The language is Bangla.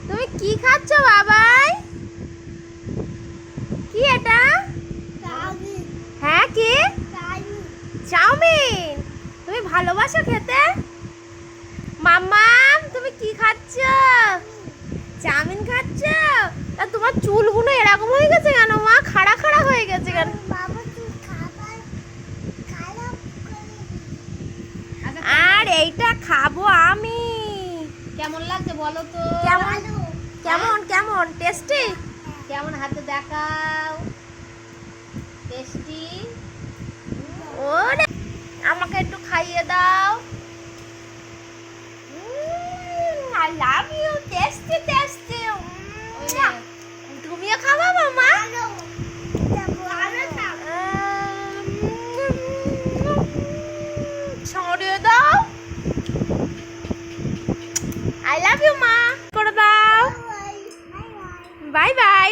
তুমি কি খাচ্ছ বাবাই? কি এটা? হ্যাঁ কি? চাউমিন। তুমি ভালোবাসো খেতে? মাম্মাম তুমি কি খাচ্ছ? চাউমিন খাচ্ছ? তা তোমার চুলগুলো এরকম হয়ে গেছে কেন মা? খাড়া খাড়া হয়ে গেছে কেন? আর এইটা খাবো আমি। কেমন লাগছে বলো তো? কেমন কেমন কেমন টেস্টি? কেমন হাতে দেখাও। টেস্টি। ওরে আমাকে একটু খাইয়ে দাও। I love you. Tasty tasty. তুমিও খাবা মামা? ছড়িয়ে দাও। আই লাভ ইউ মা। করে দাও। Bye bye.